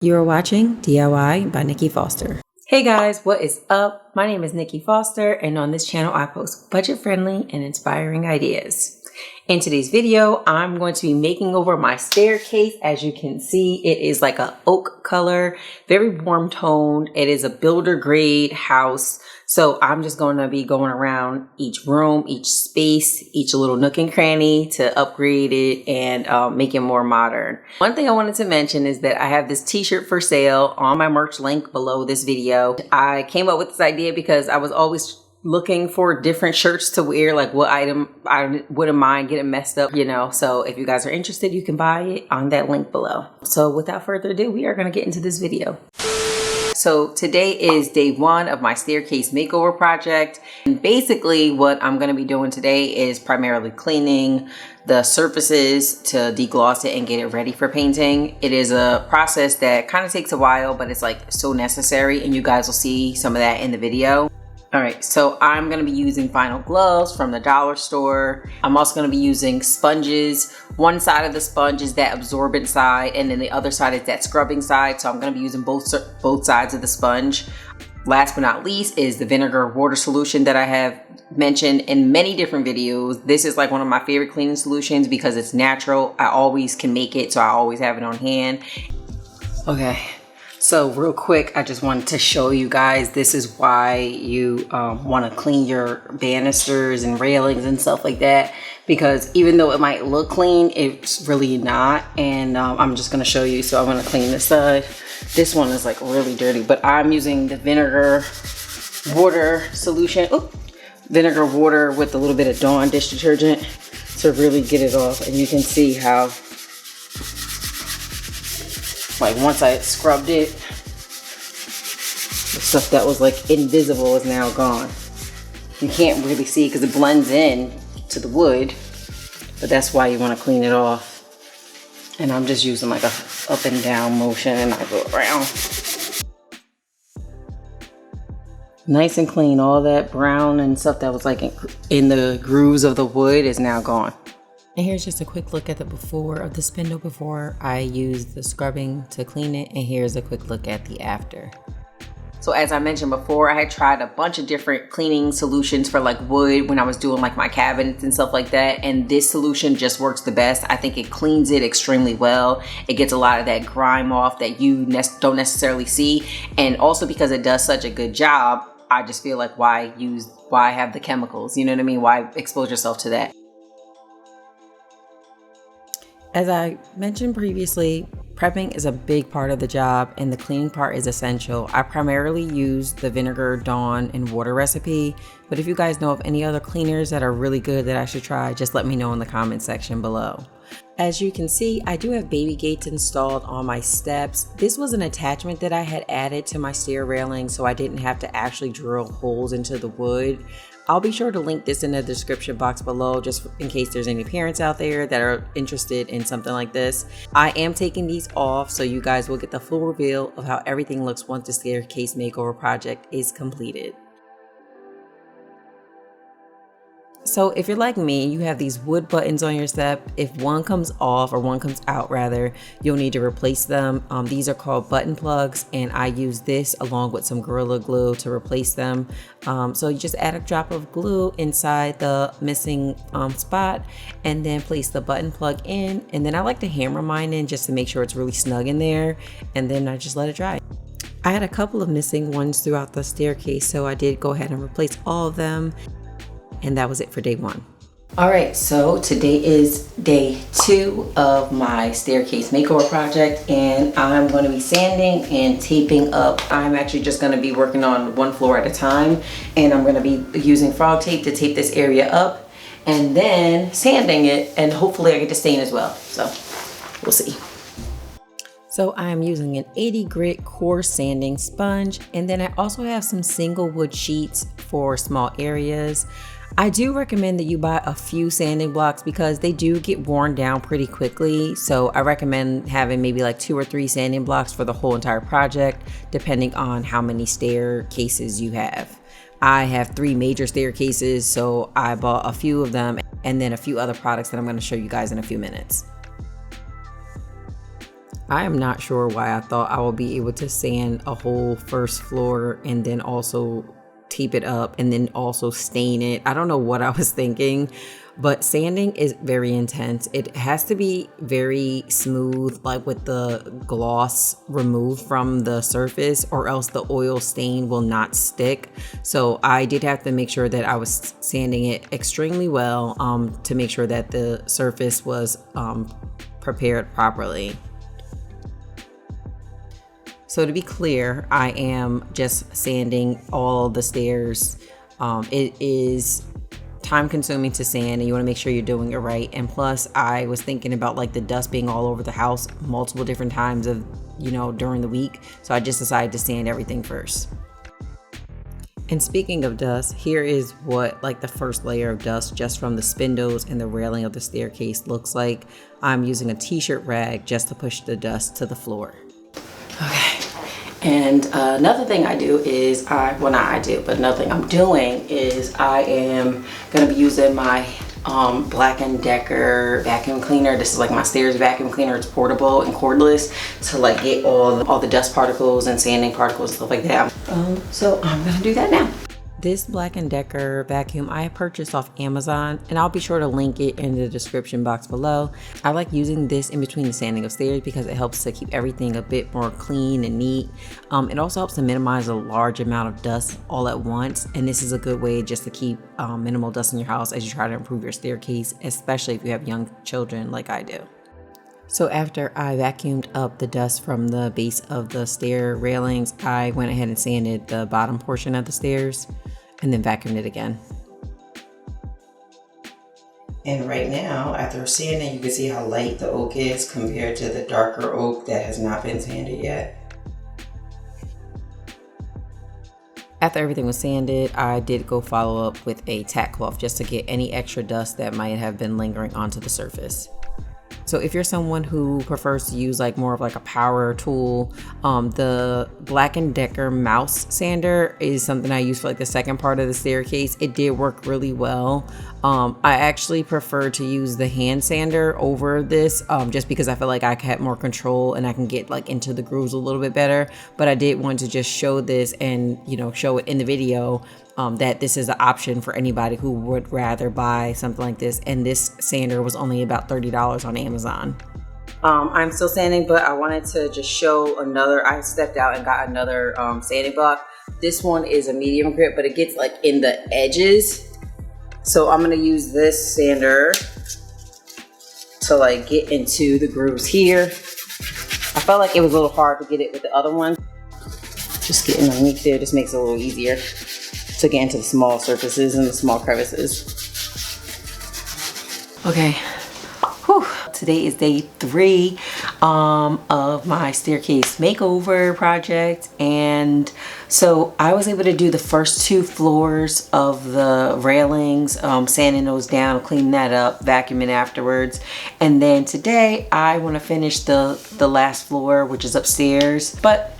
You are watching DIY by Niky Foster. Hey guys, what is up? My name is Niky Foster, and on this channel I post budget-friendly and inspiring ideas. In today's video, I'm going to be making over my staircase. As you can see, it is like a oak color, very warm toned. It is a builder grade house. So I'm just going to be going around each room, each space, each little nook and cranny to upgrade it and make it more modern. One thing I wanted to mention is that I have this t-shirt for sale on my merch link below this video. I came up with this idea because I was always looking for different shirts to wear, like what item I wouldn't mind getting messed up, you know. So if you guys are interested, you can buy it on that link below. So without further ado, we are going to get into this video. So today is day one of my staircase makeover project. And basically what I'm going to be doing today is primarily cleaning the surfaces to degloss it and get it ready for painting. It is a process that kind of takes a while, but it's like so necessary, and you guys will see some of that in the video. All right, so I'm gonna be using vinyl gloves from the dollar store. I'm also gonna be using sponges. One side of the sponge is that absorbent side, and then the other side is that scrubbing side. So I'm gonna be using both sides of the sponge. Last but not least is the vinegar water solution that I have mentioned in many different videos. This is like one of my favorite cleaning solutions because it's natural. I always can make it, so I always have it on hand. Okay. So real quick, I just wanted to show you guys, this is why you want to clean your banisters and railings and stuff like that, because even though it might look clean, it's really not. And I'm just going to show you. So I'm going to clean this side. This one is like really dirty, but I'm using the vinegar water solution. Oop, vinegar water with a little bit of Dawn dish detergent to really get it off. And you can see how, like, once I scrubbed it, the stuff that was like invisible is now gone. You can't really see because it blends in to the wood, but that's why you want to clean it off. And I'm just using like a up and down motion, and I go around. Nice and clean. All that brown and stuff that was like in the grooves of the wood is now gone. And here's just a quick look at the before of the spindle before I used the scrubbing to clean it, and here's a quick look at the after. So as I mentioned before, I had tried a bunch of different cleaning solutions for like wood when I was doing like my cabinets and stuff like that, and this solution just works the best. I think it cleans it extremely well. It gets a lot of that grime off that you don't necessarily see, and also because it does such a good job, I just feel like why have the chemicals, you know what I mean? Why expose yourself to that? As I mentioned previously, prepping is a big part of the job, and the cleaning part is essential. I primarily use the vinegar, Dawn, and water recipe, but if you guys know of any other cleaners that are really good that I should try, just let me know in the comment section below. As you can see, I do have baby gates installed on my steps. This was an attachment that I had added to my stair railing, so I didn't have to actually drill holes into the wood. I'll be sure to link this in the description box below just in case there's any parents out there that are interested in something like this. I am taking these off so you guys will get the full reveal of how everything looks once the staircase makeover project is completed. So if you're like me, you have these wood buttons on your step. If one comes off, or one comes out rather, you'll need to replace them. These are called button plugs, and I use this along with some Gorilla Glue to replace them. So you just add a drop of glue inside the missing spot, and then place the button plug in. And then I like to hammer mine in just to make sure it's really snug in there, and then I just let it dry. I had a couple of missing ones throughout the staircase, so I did go ahead and replace all of them. And that was it for day one. All right, so today is day two of my staircase makeover project, and I'm going to be sanding and taping up. I'm actually just going to be working on one floor at a time, and I'm going to be using frog tape to tape this area up and then sanding it, and hopefully I get to stain as well. So we'll see. So I'm using an 80 grit coarse sanding sponge, and then I also have some single wood sheets for small areas. I do recommend that you buy a few sanding blocks because they do get worn down pretty quickly. So I recommend having maybe like 2 or 3 sanding blocks for the whole entire project, depending on how many staircases you have. I have 3 major staircases, so I bought a few of them and then a few other products that I'm going to show you guys in a few minutes. I am not sure why I thought I would be able to sand a whole first floor and then also tape it up and then also stain it. I don't know what I was thinking, but sanding is very intense. It has to be very smooth, like with the gloss removed from the surface, or else the oil stain will not stick. So I did have to make sure that I was sanding it extremely well to make sure that the surface was prepared properly. So to be clear, I am just sanding all the stairs. It is time consuming to sand and you want to make sure you're doing it right. And plus I was thinking about like the dust being all over the house multiple different times of, during the week. So I just decided to sand everything first. And speaking of dust, here is what like the first layer of dust just from the spindles and the railing of the staircase looks like. I'm using a t-shirt rag just to push the dust to the floor. Okay. And another thing I do is another thing I'm doing is I am going to be using my Black & Decker vacuum cleaner. This is like my stairs vacuum cleaner. It's portable and cordless to like get all the dust particles and sanding particles and stuff like that. So I'm going to do that now. This Black & Decker vacuum I purchased off Amazon, and I'll be sure to link it in the description box below. I like using this in between the sanding of stairs because it helps to keep everything a bit more clean and neat. It also helps to minimize a large amount of dust all at once, and this is a good way just to keep minimal dust in your house as you try to improve your staircase, especially if you have young children like I do. So after I vacuumed up the dust from the base of the stair railings, I went ahead and sanded the bottom portion of the stairs and then vacuumed it again. And right now, after sanding, you can see how light the oak is compared to the darker oak that has not been sanded yet. After everything was sanded, I did go follow up with a tack cloth just to get any extra dust that might have been lingering onto the surface. So if you're someone who prefers to use like more of like a power tool, the Black & Decker mouse sander is something I use for like the second part of the staircase. It did work really well. I actually prefer to use the hand sander over this just because I feel like I had more control and I can get like into the grooves a little bit better. But I did want to just show this and show it in the video that this is an option for anybody who would rather buy something like this. And this sander was only about $30 on Amazon. I'm still sanding, but I wanted to just show I stepped out and got another sanding block. This one is a medium grit, but it gets like in the edges. So I'm gonna use this sander to like get into the grooves here. I felt like it was a little hard to get it with the other one. Just getting underneath there just makes it a little easier to get into the small surfaces and the small crevices. Okay. Whew. Today is day 3 of my staircase makeover project, and so I was able to do the first 2 floors of the railings, sanding those down, cleaning that up, vacuuming afterwards, and then today I want to finish the last floor, which is upstairs. But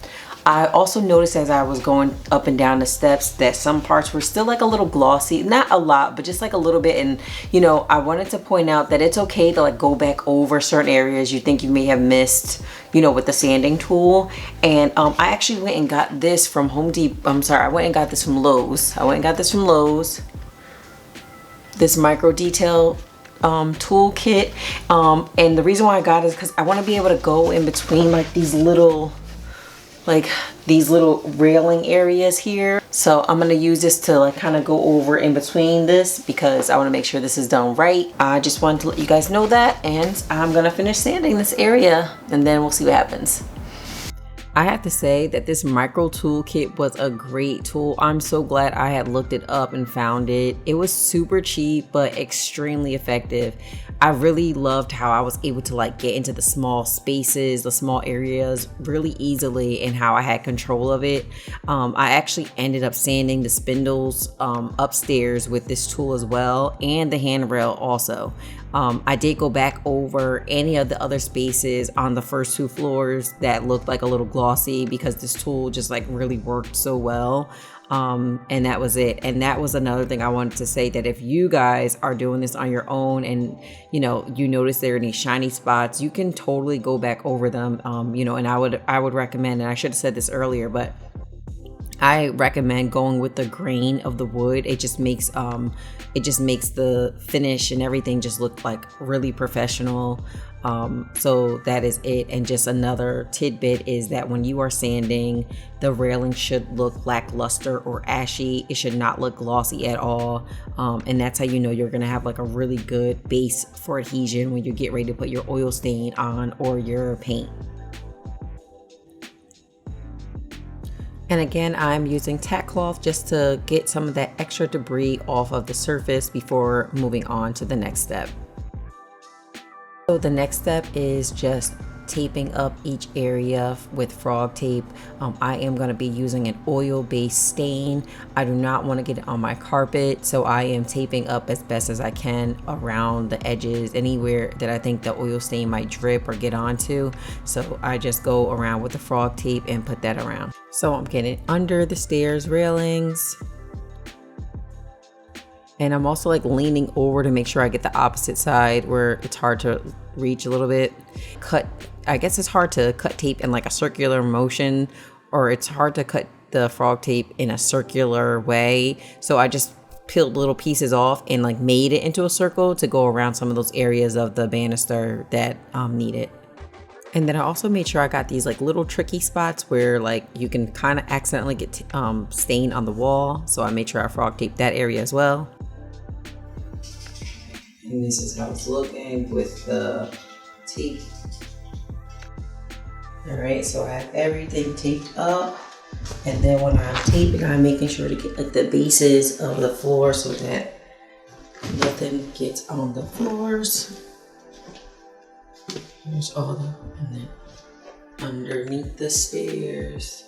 I also noticed as I was going up and down the steps that some parts were still like a little glossy, not a lot, but just like a little bit. And I wanted to point out that it's okay to like go back over certain areas you think you may have missed, with the sanding tool. And I actually went and got this from I went and got this from Lowe's. This micro detail toolkit. And the reason why I got it is because I want to be able to go in between like these little railing areas here. So I'm going to use this to like kind of go over in between this because I want to make sure this is done right. I just wanted to let you guys know that, and I'm going to finish sanding this area and then we'll see what happens. I have to say that this micro toolkit was a great tool. I'm so glad I had looked it up and found it. It was super cheap but extremely effective. I really loved how I was able to like get into the small spaces, the small areas really easily, and how I had control of it. I actually ended up sanding the spindles upstairs with this tool as well, and the handrail also. I did go back over any of the other spaces on the first 2 floors that looked like a little glossy because this tool just like really worked so well. And that was it. And that was another thing I wanted to say, that if you guys are doing this on your own and you notice there are any shiny spots, you can totally go back over them. And I would recommend, and I should have said this earlier, but I recommend going with the grain of the wood. It just makes the finish and everything just look like really professional. So that is it. And just another tidbit is that when you are sanding, the railing should look lackluster or ashy. It should not look glossy at all. And that's how you know you're gonna have like a really good base for adhesion when you get ready to put your oil stain on or your paint. And again, I'm using tack cloth just to get some of that extra debris off of the surface before moving on to the next step. So the next step is just taping up each area with frog tape. I am going to be using an oil-based stain. I do not want to get it on my carpet, so I am taping up as best as I can around the edges, anywhere that I think the oil stain might drip or get onto. So I just go around with the frog tape and put that around. So I'm getting under the stairs railings. And I'm also like leaning over to make sure I get the opposite side where it's hard to reach a little bit. I guess it's hard to cut tape in like a circular motion, or it's hard to cut the frog tape in a circular way. So I just peeled little pieces off and like made it into a circle to go around some of those areas of the banister that need it. And then I also made sure I got these like little tricky spots where like you can kind of accidentally get stain on the wall. So I made sure I frog taped that area as well. And this is how it's looking with the tape. All right, so I have everything taped up. And then when I'm taping, I'm making sure to get like the bases of the floor so that nothing gets on the floors. Here's all the, and then underneath the stairs.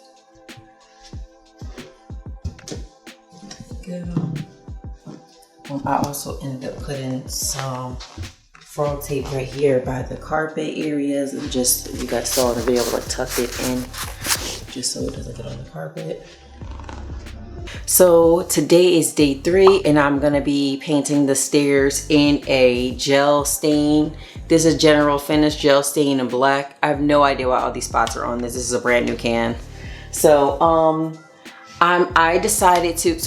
Good. I also ended up putting some frog tape right here by the carpet areas, and just, you guys saw in the video, like tucked it in just so it doesn't get on the carpet. So today is day 3 and I'm gonna be painting the stairs in a gel stain. This is General Finish gel stain in black. I have no idea why all these spots are on this. This is a brand new can. So I decided to,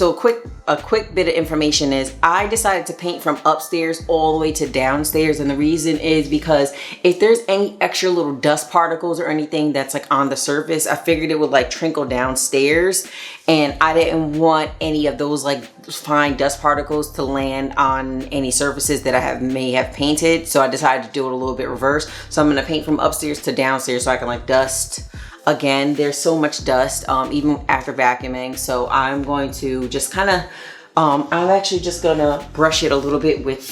a quick bit of information is I decided to paint from upstairs all the way to downstairs. And the reason is because if there's any extra little dust particles or anything that's like on the surface, I figured it would like trickle downstairs. And I didn't want any of those like fine dust particles to land on any surfaces that I may have painted. So I decided to do it a little bit reverse. So I'm gonna paint from upstairs to downstairs so I can like dust. Again, there's so much dust even after vacuuming. So I'm going to just kind of, I'm actually just gonna brush it a little bit with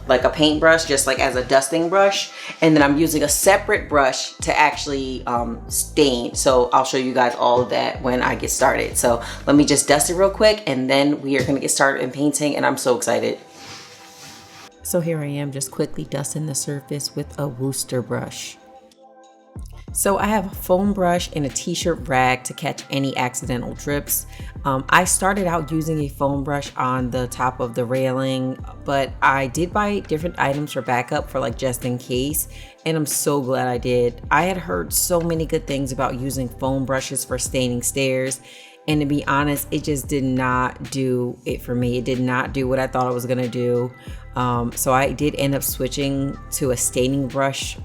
like a paintbrush, just like as a dusting brush. And then I'm using a separate brush to actually stain. So I'll show you guys all of that when I get started. So let me just dust it real quick and then we are gonna get started in painting, and I'm so excited. So here I am just quickly dusting the surface with a Worcester brush. So I have a foam brush and a t-shirt rag to catch any accidental drips. I started out using a foam brush on the top of the railing, but I did buy different items for backup for like just in case, and I'm so glad I did. I had heard so many good things about using foam brushes for staining stairs, and to be honest, it just did not do it for me. It did not do what I thought it was gonna do. So I did end up switching to a staining brush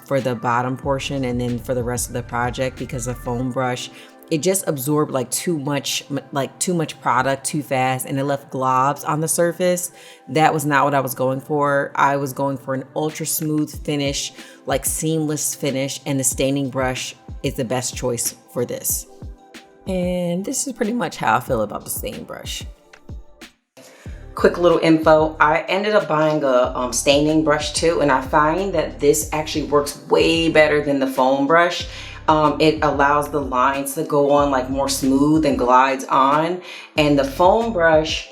for the bottom portion and then for the rest of the project, because the foam brush, it just absorbed like too much product too fast, and it left globs on the surface. That was not what I was going for. I was going for an ultra smooth finish, like seamless finish, and the staining brush is the best choice for this. And this is pretty much how I feel about the staining brush. Quick little info, I ended up buying a staining brush too, and I find that this actually works way better than the foam brush. It allows the lines to go on like more smooth and glides on, and the foam brush,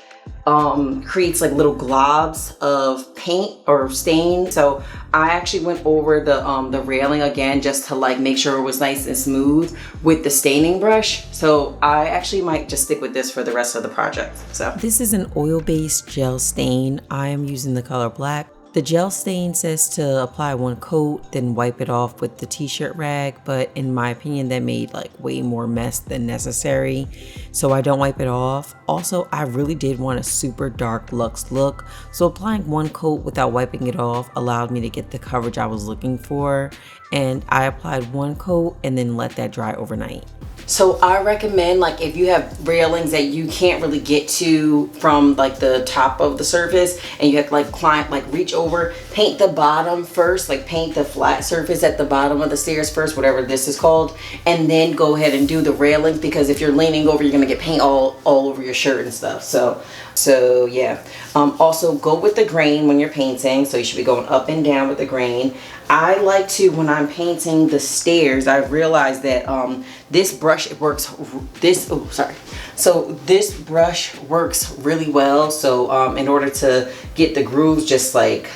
creates like little globs of paint or stain. So I actually went over the railing again just to like make sure it was nice and smooth with the staining brush. So I actually might just stick with this for the rest of the project. So this is an oil-based gel stain. I am using the color black. The gel stain says to apply one coat, then wipe it off with the t-shirt rag, but in my opinion, that made like way more mess than necessary, so I don't wipe it off. Also, I really did want a super dark luxe look, so applying one coat without wiping it off allowed me to get the coverage I was looking for, and I applied one coat and then let that dry overnight. So I recommend, like, if you have railings that you can't really get to from like the top of the surface and you have to like climb, like reach over, paint the bottom first, like paint the flat surface at the bottom of the stairs first, whatever this is called, and then go ahead and do the railings, because if you're leaning over, you're gonna get paint all over your shirt and stuff. So yeah. Also go with the grain when you're painting, so you should be going up and down with the grain. I like to, when I'm painting the stairs, I realized that this brush so this brush works really well. So in order to get the grooves just like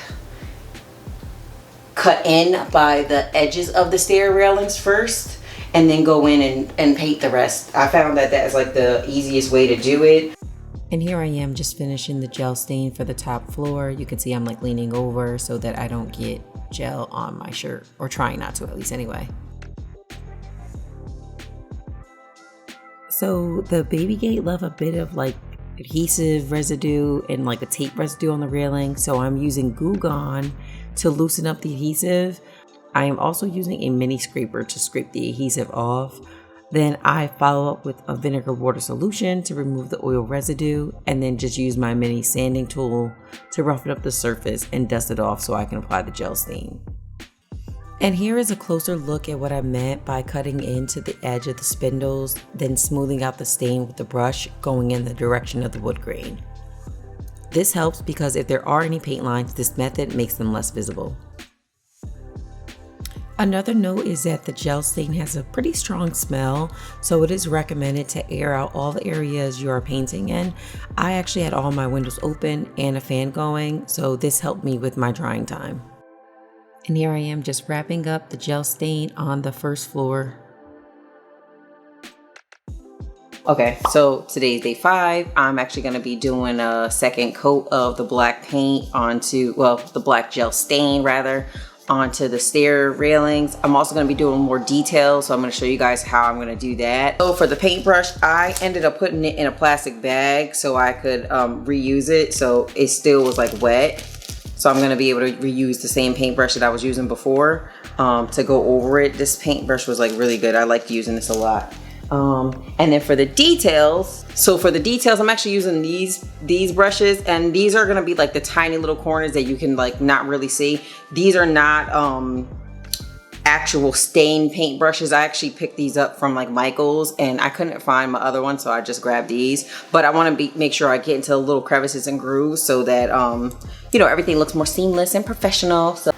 cut in by the edges of the stair railings first, and then go in and paint the rest. I found that that is like the easiest way to do it. And here I am just finishing the gel stain for the top floor. You can see I'm like leaning over so that I don't get gel on my shirt, or trying not to, at least anyway. So the baby gate left a bit of like adhesive residue and like a tape residue on the railing, so I'm using Goo Gone to loosen up the adhesive. I am also using a mini scraper to scrape the adhesive off. Then I follow up with a vinegar water solution to remove the oil residue, and then just use my mini sanding tool to roughen up the surface and dust it off so I can apply the gel stain. And here is a closer look at what I meant by cutting into the edge of the spindles, then smoothing out the stain with the brush going in the direction of the wood grain. This helps because if there are any paint lines, this method makes them less visible. Another note is that the gel stain has a pretty strong smell, so it is recommended to air out all the areas you are painting in. I actually had all my windows open and a fan going, so this helped me with my drying time. And here I am just wrapping up the gel stain on the first floor. Okay, so today's day 5. I'm actually going to be doing a second coat of the black paint onto, well, the black gel stain rather, onto the stair railings. I'm also going to be doing more details, so I'm going to show you guys how I'm going to do that. So for the paintbrush, I ended up putting it in a plastic bag so I could reuse it, so it still was like wet. So I'm going to be able to reuse the same paintbrush that I was using before to go over it. This paintbrush was like really good. I liked using this a lot. And then for the details, I'm actually using these brushes, and these are gonna be like the tiny little corners that you can like not really see. These are not actual stain paint brushes. I actually picked these up from like Michael's, and I couldn't find my other one, so I just grabbed these. But I want to make sure I get into little crevices and grooves so that you know, everything looks more seamless and professional. So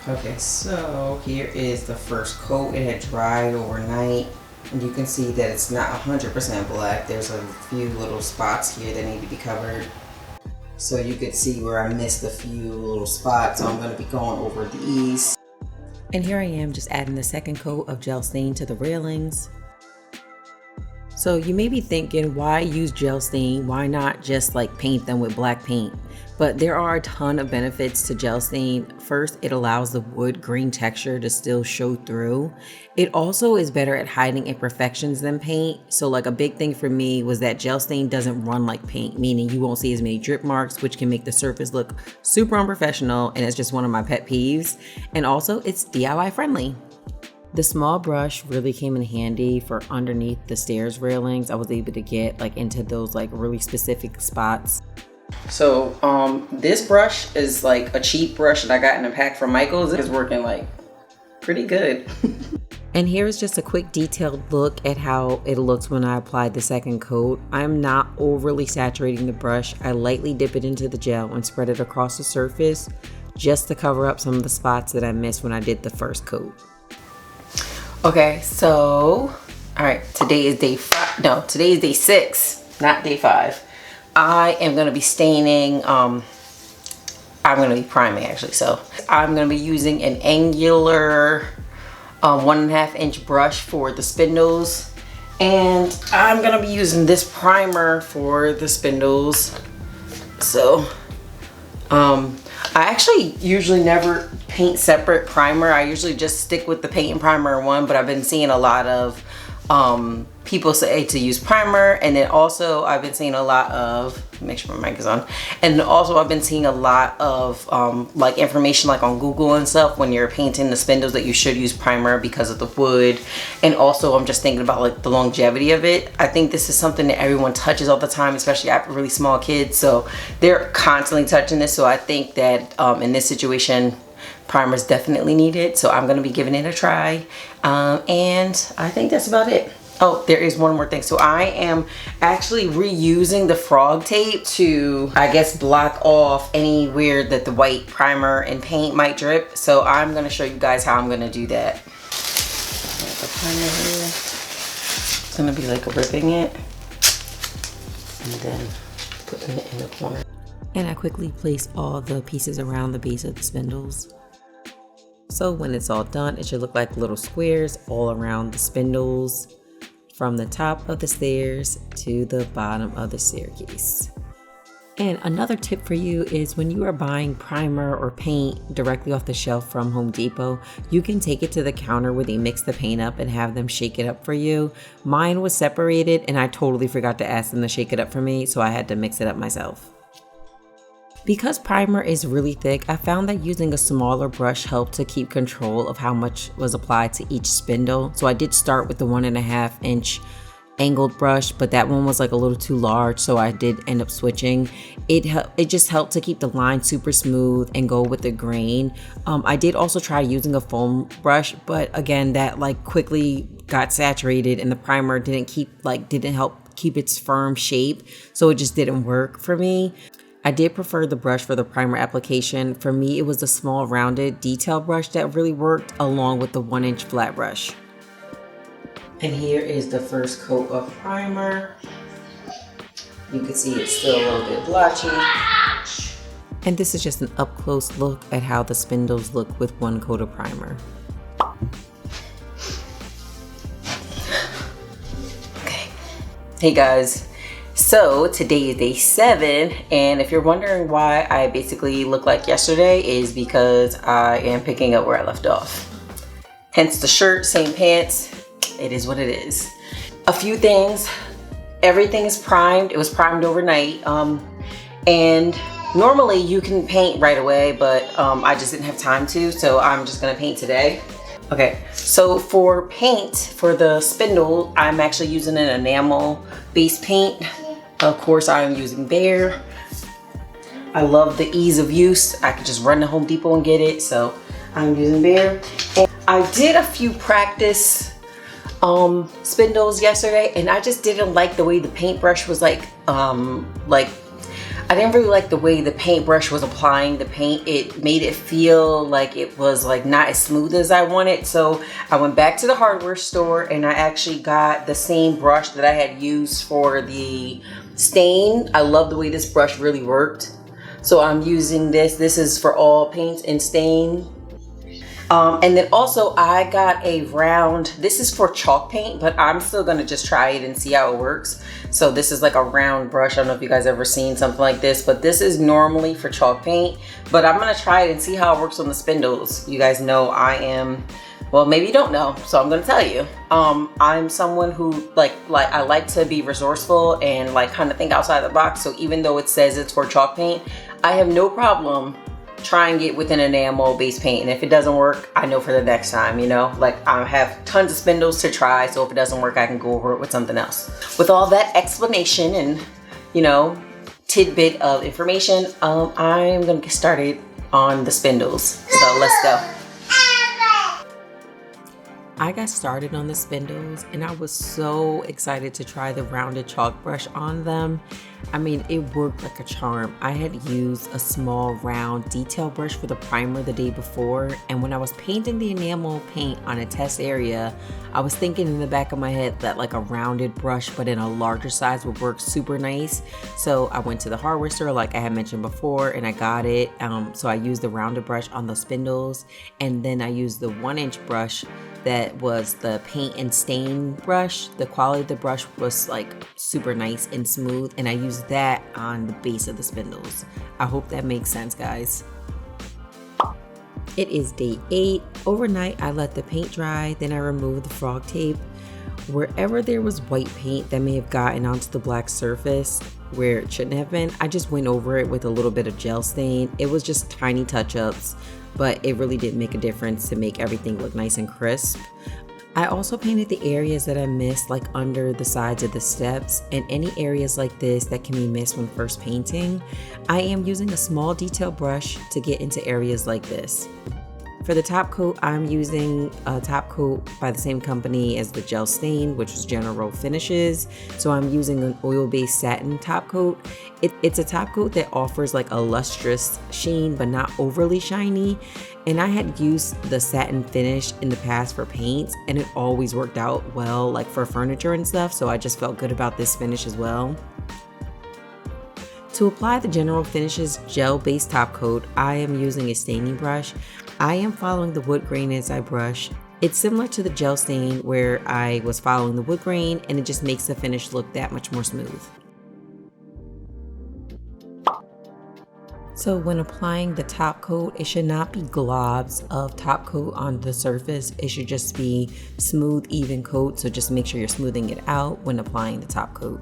okay, so here is the first coat. It had dried overnight. And you can see that it's not 100% black. There's a few little spots here that need to be covered. So you could see where I missed a few little spots. So I'm going to be going over these. And here I am just adding the second coat of gel stain to the railings. So you may be thinking, why use gel stain? Why not just like paint them with black paint? But there are a ton of benefits to gel stain. First, it allows the wood grain texture to still show through. It also is better at hiding imperfections than paint. So like a big thing for me was that gel stain doesn't run like paint, meaning you won't see as many drip marks, which can make the surface look super unprofessional, and it's just one of my pet peeves. And also it's DIY friendly. The small brush really came in handy for underneath the stairs railings. I was able to get like into those like really specific spots. So this brush is like a cheap brush that I got in a pack from Michael's. It's working like pretty good. And here's just a quick detailed look at how it looks when I applied the second coat. I'm not overly saturating the brush. I lightly dip it into the gel and spread it across the surface just to cover up some of the spots that I missed when I did the first coat. Okay, so all right, today is day 5. No, today is day 6, not day 5. I am going to be staining, I'm going to be priming actually. So I'm going to be using an angular 1.5 inch brush for the spindles. And I'm going to be using this primer for the spindles. So, I actually usually never paint separate primer. I usually just stick with the paint and primer in one, but I've been seeing a lot of people say to use primer, and then also I've been seeing a lot of, make sure my mic is on, and also I've been seeing a lot of like information like on Google and stuff when you're painting the spindles that you should use primer because of the wood. And also I'm just thinking about like the longevity of it. I think this is something that everyone touches all the time, especially after really small kids, so they're constantly touching this. So I think that in this situation, primer is definitely needed. So I'm going to be giving it a try, and I think that's about it. Oh, there is one more thing. So I am actually reusing the frog tape to, I guess, block off anywhere that the white primer and paint might drip. So I'm going to show you guys how I'm going to do that. The primer here. It's going to be like ripping it and then putting it in the corner. And I quickly place all the pieces around the base of the spindles. So when it's all done, it should look like little squares all around the spindles, from the top of the stairs to the bottom of the staircase. And another tip for you is when you are buying primer or paint directly off the shelf from Home Depot, you can take it to the counter where they mix the paint up and have them shake it up for you. Mine was separated and I totally forgot to ask them to shake it up for me, so I had to mix it up myself. Because primer is really thick, I found that using a smaller brush helped to keep control of how much was applied to each spindle. So I did start with the 1.5 inch angled brush, but that one was like a little too large, so I did end up switching. It just helped to keep the line super smooth and go with the grain. I did also try using a foam brush, but again, that like quickly got saturated and the primer didn't help keep its firm shape, so it just didn't work for me. I did prefer the brush for the primer application. For me, it was the small rounded detail brush that really worked, along with the 1 inch flat brush. And here is the first coat of primer. You can see it's still a little bit blotchy. And this is just an up close look at how the spindles look with one coat of primer. Okay. Hey guys. So today is day 7, and if you're wondering why I basically look like yesterday, is because I am picking up where I left off. Hence the shirt, same pants. It is what it is. A few things. Everything is primed. It was primed overnight. And normally you can paint right away, but I just didn't have time to, so I'm just gonna paint today. Okay, so for paint, for the spindle, I'm actually using an enamel base paint. Of course, I am using Bear. I love the ease of use. I could just run to Home Depot and get it, so I'm using Bear. And I did a few practice spindles yesterday, and I just didn't like the way the paintbrush was I didn't really like the way the paintbrush was applying the paint. It made it feel like it was like not as smooth as I wanted. So I went back to the hardware store and I actually got the same brush that I had used for the stain. I love the way this brush really worked. So I'm using this. This is for all paints and stain. And then also I got a round, this is for chalk paint, but I'm still gonna just try it and see how it works. So this is like a round brush. I don't know if you guys ever seen something like this, but this is normally for chalk paint, but I'm gonna try it and see how it works on the spindles. You guys know I am, well, maybe you don't know, so I'm gonna tell you. I'm someone who I like to be resourceful and like kind of think outside the box. So even though it says it's for chalk paint, I have no problem trying it with an enamel base paint, and if it doesn't work, I know for the next time, you know, like I have tons of spindles to try, so if it doesn't work, I can go over it with something else. With all that explanation and, you know, tidbit of information, I'm gonna get started on the spindles, so let's go. I got started on the spindles and I was so excited to try the rounded chalk brush on them. I mean, it worked like a charm. I had used a small round detail brush for the primer the day before, and when I was painting the enamel paint on a test area, I was thinking in the back of my head that like a rounded brush but in a larger size would work super nice. So I went to the hardware store like I had mentioned before and I got it. So I used the rounded brush on the spindles, and then I used the 1-inch brush that was the paint and stain brush. The quality of the brush was like super nice and smooth, and I used that on the base of the spindles. I hope that makes sense, guys. It is day 8. Overnight I let the paint dry, then I removed the frog tape. Wherever there was white paint that may have gotten onto the black surface where it shouldn't have been, I just went over it with a little bit of gel stain. It was just tiny touch-ups, but it really did make a difference to make everything look nice and crisp. I also painted the areas that I missed, like under the sides of the steps, and any areas like this that can be missed when first painting. I am using a small detail brush to get into areas like this. For the top coat, I'm using a top coat by the same company as the gel stain, which was General Finishes. So I'm using an oil-based satin top coat. It's a top coat that offers like a lustrous sheen, but not overly shiny. And I had used the satin finish in the past for paints, and it always worked out well, like for furniture and stuff. So I just felt good about this finish as well. To apply the General Finishes gel-based top coat, I am using a staining brush. I am following the wood grain as I brush. It's similar to the gel stain where I was following the wood grain, and it just makes the finish look that much more smooth. So when applying the top coat, it should not be globs of top coat on the surface. It should just be smooth, even coat. So just make sure you're smoothing it out when applying the top coat.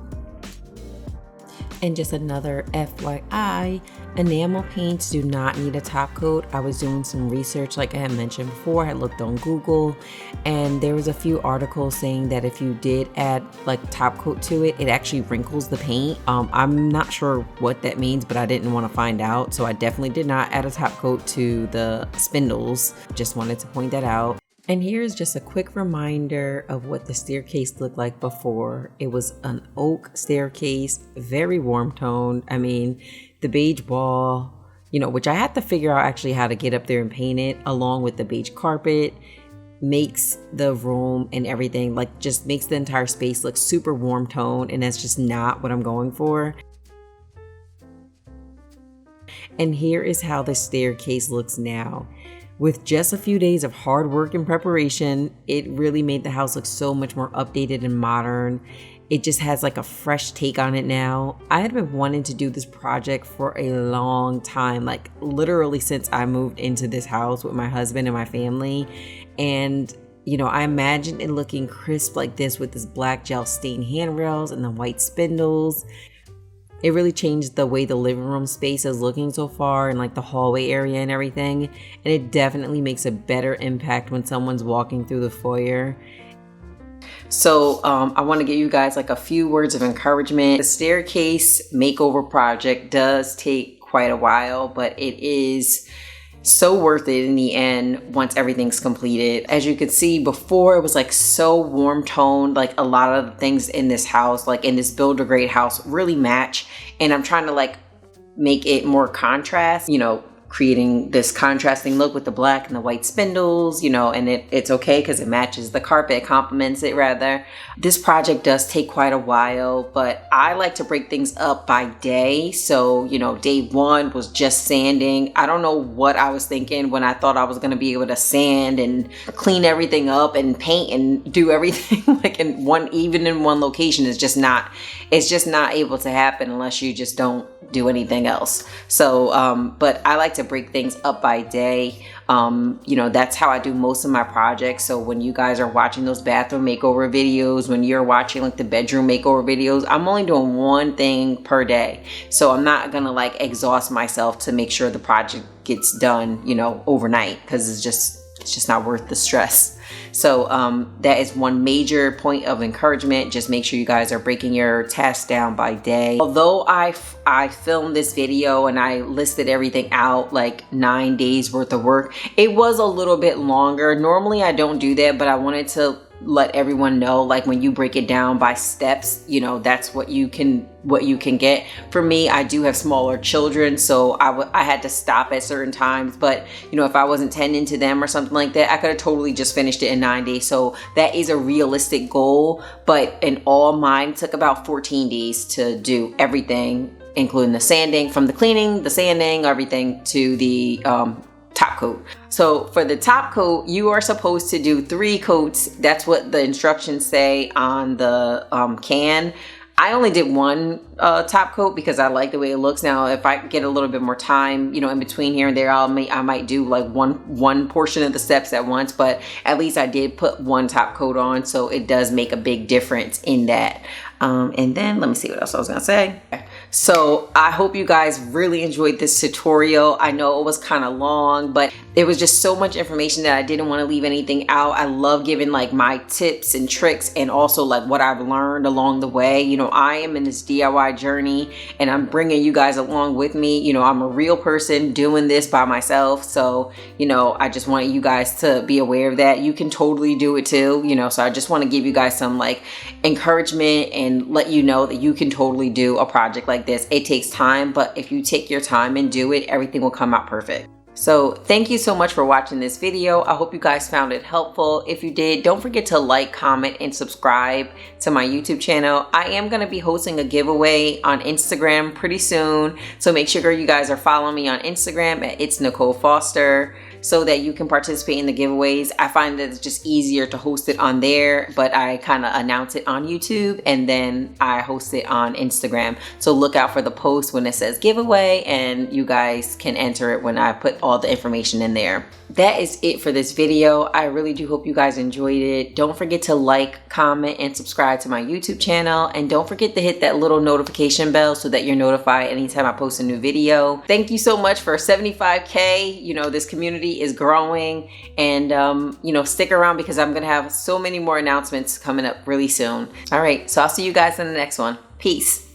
And just another FYI, enamel paints do not need a top coat. I was doing some research like I had mentioned before. I looked on Google, and there was a few articles saying that if you did add like top coat to it, it actually wrinkles the paint. I'm not sure what that means, but I didn't want to find out. So I definitely did not add a top coat to the spindles. Just wanted to point that out. And here's just a quick reminder of what the staircase looked like before. It was an oak staircase, very warm toned. I mean, the beige wall, which I had to figure out actually how to get up there and paint it, along with the beige carpet, makes the room and everything, like just makes the entire space look super warm toned, and that's just not what I'm going for. And here is how the staircase looks now. With just a few days of hard work and preparation, it really made the house look so much more updated and modern. It just has like a fresh take on it now. I had been wanting to do this project for a long time, like literally since I moved into this house with my husband and my family. And I imagined it looking crisp like this with this black gel stain handrails and the white spindles. It really changed the way the living room space is looking so far, and like the hallway area and everything. And it definitely makes a better impact when someone's walking through the foyer. So I want to give you guys like a few words of encouragement. The staircase makeover project does take quite a while, but it is so worth it in the end once everything's completed. As you can see, before it was like so warm toned, like a lot of the things in this house, like in this builder grade house, really match. And I'm trying to like make it more contrast, creating this contrasting look with the black and the white spindles, and it's okay because it matches the carpet, it complements it rather. This project does take quite a while, but I like to break things up by day. So, day 1 was just sanding. I don't know what I was thinking when I thought I was going to be able to sand and clean everything up and paint and do everything like in one location. It's just not able to happen unless you just don't do anything else. So, but I like to break things up by day. That's how I do most of my projects. So when you guys are watching those bathroom makeover videos, when you're watching like the bedroom makeover videos, I'm only doing one thing per day. So I'm not gonna like exhaust myself to make sure the project gets done, overnight, because it's just not worth the stress. So that is one major point of encouragement. Just make sure you guys are breaking your tasks down by day. Although I filmed this video and I listed everything out like 9 days worth of work, it was a little bit longer. Normally I don't do that, but I wanted to let everyone know, like, when you break it down by steps, you know, that's what you can get. For me, I do have smaller children, so I had to stop at certain times, but you know, if I wasn't tending to them or something like that, I could have totally just finished it in 9 days. So that is a realistic goal, but in all, mine took about 14 days to do everything, including the sanding, from the cleaning, the sanding, everything to the top coat. So for the top coat, you are supposed to do 3 coats. That's what the instructions say on the can. I only did 1 top coat because I like the way it looks. Now, if I get a little bit more time, you know, in between here and there, I might do like one portion of the steps at once, but at least I did put 1 top coat on, so it does make a big difference in that. And then let me see what else I was gonna say. So I hope you guys really enjoyed this tutorial. I know it was kind of long, but there was just so much information that I didn't want to leave anything out. I love giving like my tips and tricks, and also like what I've learned along the way. You know, I am in this DIY journey and I'm bringing you guys along with me. You know, I'm a real person doing this by myself. So, you know, I just want you guys to be aware of that. You can totally do it too, you know, so I just want to give you guys some like encouragement and let you know that you can totally do a project like this. It takes time, but if you take your time and do it, everything will come out perfect. So thank you so much for watching this video. I hope you guys found it helpful. If you did, don't forget to like, comment, and subscribe to my YouTube channel. I am going to be hosting a giveaway on Instagram pretty soon. So make sure you guys are following me on Instagram at It's Nicole Foster, so that you can participate in the giveaways. I find that it's just easier to host it on there, but I kind of announce it on YouTube and then I host it on Instagram. So look out for the post when it says giveaway, and you guys can enter it when I put all the information in there. That is it for this video. I really do hope you guys enjoyed it. Don't forget to like, comment, and subscribe to my YouTube channel. And don't forget to hit that little notification bell so that you're notified anytime I post a new video. Thank you so much for 75K. You know, this community is growing, and you know, stick around because I'm gonna have so many more announcements coming up really soon. All right, so I'll see you guys in the next one. Peace.